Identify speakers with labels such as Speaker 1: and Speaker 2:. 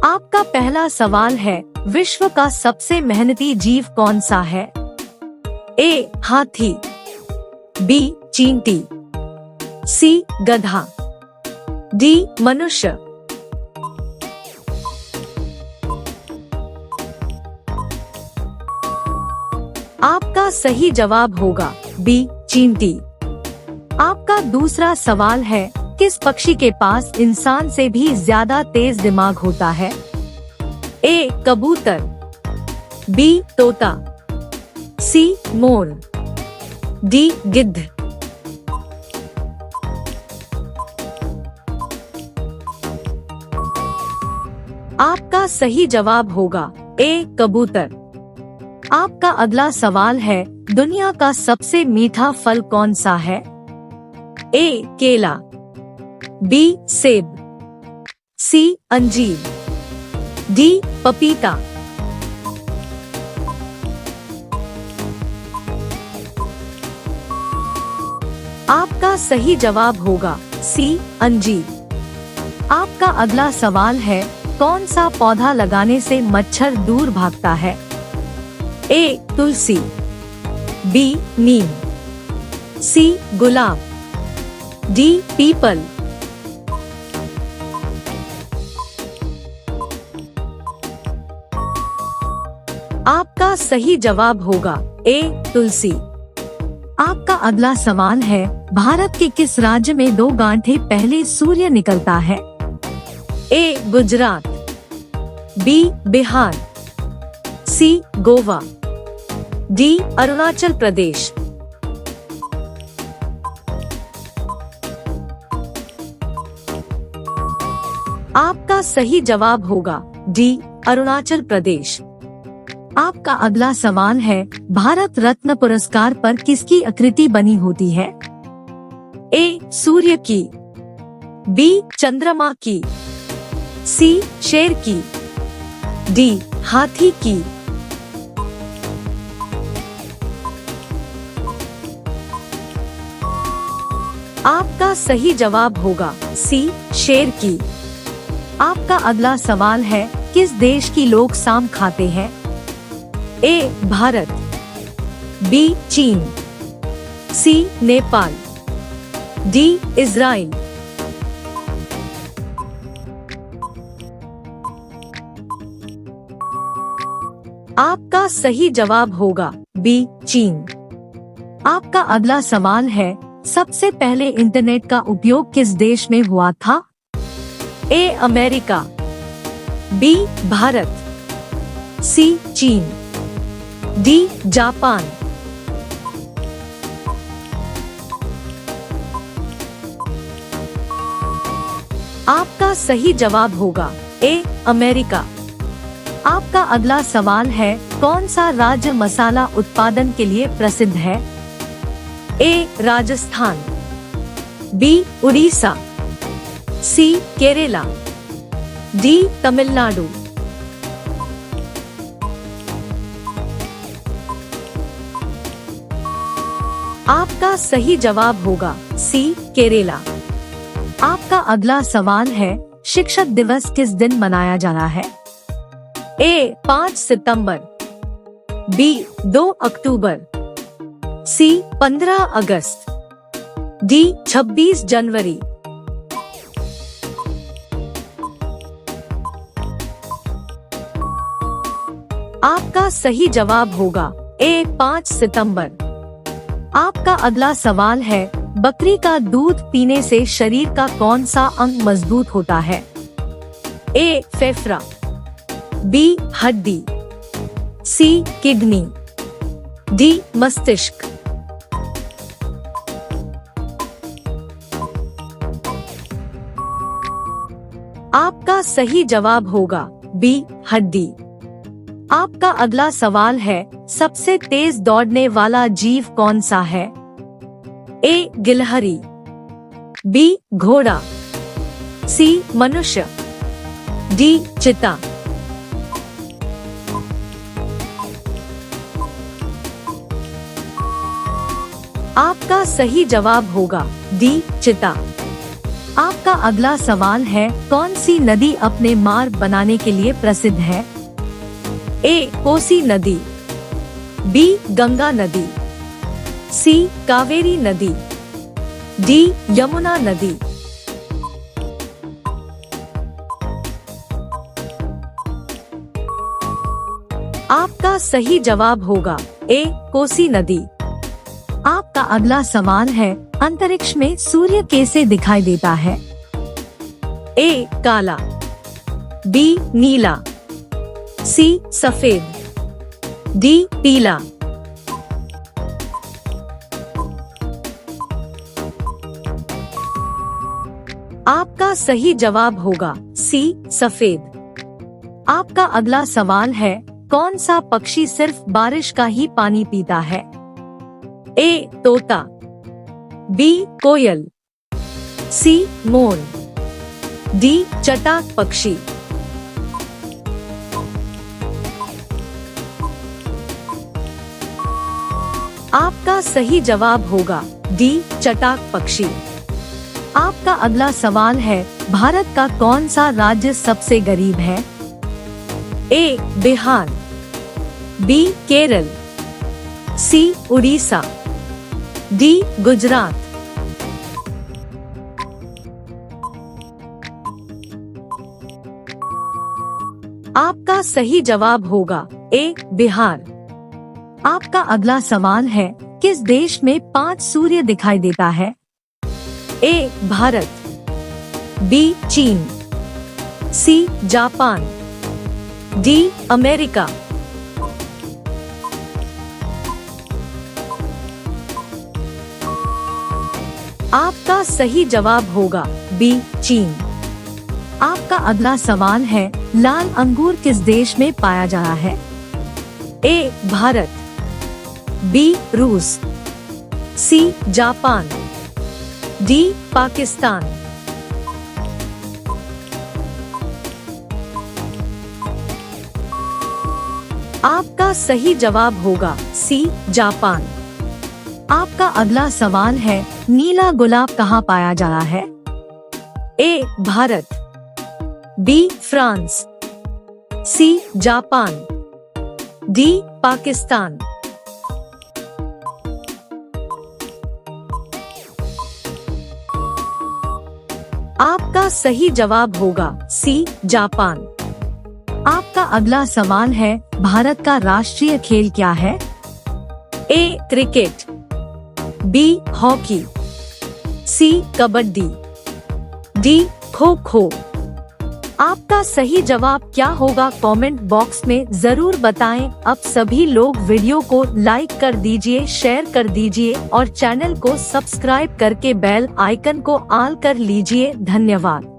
Speaker 1: आपका पहला सवाल है, विश्व का सबसे मेहनती जीव कौन सा है? ए हाथी, बी चींटी, सी गधा, डी मनुष्य। आपका सही जवाब होगा बी चींटी। आपका दूसरा सवाल है, किस पक्षी के पास इंसान से भी ज्यादा तेज दिमाग होता है? ए कबूतर, बी तोता, सी मोर, डी गिद्ध। आपका सही जवाब होगा ए कबूतर। आपका अगला सवाल है, दुनिया का सबसे मीठा फल कौन सा है? ए केला, बी सेब, सी अंजीर, डी पपीता। आपका सही जवाब होगा सी अंजीर। आपका अगला सवाल है, कौन सा पौधा लगाने से मच्छर दूर भागता है? ए तुलसी, बी नीम, सी गुलाब, डी पीपल। आपका सही जवाब होगा ए तुलसी। आपका अगला सवाल है, भारत के किस राज्य में 2 गांठे पहले सूर्य निकलता है? ए गुजरात, बी बिहार, सी गोवा, डी अरुणाचल प्रदेश। आपका सही जवाब होगा डी अरुणाचल प्रदेश। आपका अगला सवाल है, भारत रत्न पुरस्कार पर किसकी आकृति बनी होती है? ए सूर्य की, बी चंद्रमा की, सी शेर की, डी हाथी की। आपका सही जवाब होगा सी शेर की। आपका अगला सवाल है, किस देश की लोग शाम खाते हैं? ए भारत, बी चीन, सी नेपाल, डी इजराइल। आपका सही जवाब होगा बी चीन। आपका अगला सवाल है, सबसे पहले इंटरनेट का उपयोग किस देश में हुआ था? ए अमेरिका, बी भारत, सी चीन, डी जापान। आपका सही जवाब होगा ए अमेरिका। आपका अगला सवाल है, कौन सा राज्य मसाला उत्पादन के लिए प्रसिद्ध है? ए राजस्थान, बी उड़ीसा, सी केरला, डी तमिलनाडु। आपका सही जवाब होगा सी केरला। आपका अगला सवाल है, शिक्षक दिवस किस दिन मनाया जा रहा है? ए 5 सितंबर, बी 2 अक्टूबर, सी 15 अगस्त, डी 26 जनवरी। आपका सही जवाब होगा ए 5 सितंबर। आपका अगला सवाल है, बकरी का दूध पीने से शरीर का कौन सा अंग मजबूत होता है? ए फेफड़ा, बी हड्डी, सी किडनी, डी मस्तिष्क। आपका सही जवाब होगा बी हड्डी। आपका अगला सवाल है, सबसे तेज दौड़ने वाला जीव कौन सा है? ए गिलहरी, बी घोड़ा, सी मनुष्य, डी चीता। आपका सही जवाब होगा डी चीता। आपका अगला सवाल है, कौन सी नदी अपने मार्ग बनाने के लिए प्रसिद्ध है? ए. कोसी नदी, बी. गंगा नदी, सी. कावेरी नदी, डी. यमुना नदी। आपका सही जवाब होगा ए. कोसी नदी। आपका अगला सवाल है, अंतरिक्ष में सूर्य कैसे दिखाई देता है? ए. काला, बी. नीला, सी. सफेद, डी. पीला। आपका सही जवाब होगा सी. सफेद। आपका अगला सवाल है, कौन सा पक्षी सिर्फ बारिश का ही पानी पीता है? ए. तोता, बी. कोयल, सी. मोर, डी. चटाक पक्षी। आपका सही जवाब होगा डी. चटाक पक्षी। आपका अगला सवाल है, भारत का कौन सा राज्य सबसे गरीब है? ए. बिहार, बी. केरल, सी. उड़ीसा, डी. गुजरात। आपका सही जवाब होगा ए. बिहार। आपका अगला सवाल है, किस देश में 5 सूर्य दिखाई देता है? ए. भारत, बी. चीन, सी. Japan, D. अमेरिका। आपका सही जवाब होगा बी. चीन। आपका अगला सवाल है, लाल अंगूर किस देश में पाया जाता है? ए. भारत, बी. रूस, सी. Japan, D. पाकिस्तान। आपका सही जवाब होगा सी. जापान। आपका अगला सवाल है, नीला गुलाब कहाँ पाया जाता है? A. Bharat, B. France, C. Japan, D. Pakistan. आपका सही जवाब होगा सी. जापान। आपका अगला सवाल है, भारत का राष्ट्रीय खेल क्या है? A. Cricket, B. Hockey, C. Kabaddi, D. Kho kho. आपका सही जवाब क्या होगा, कमेंट बॉक्स में जरूर बताएं। अब सभी लोग वीडियो को लाइक कर दीजिए, शेयर कर दीजिए और चैनल को सब्सक्राइब करके बेल आइकन को ऑल कर लीजिए। धन्यवाद।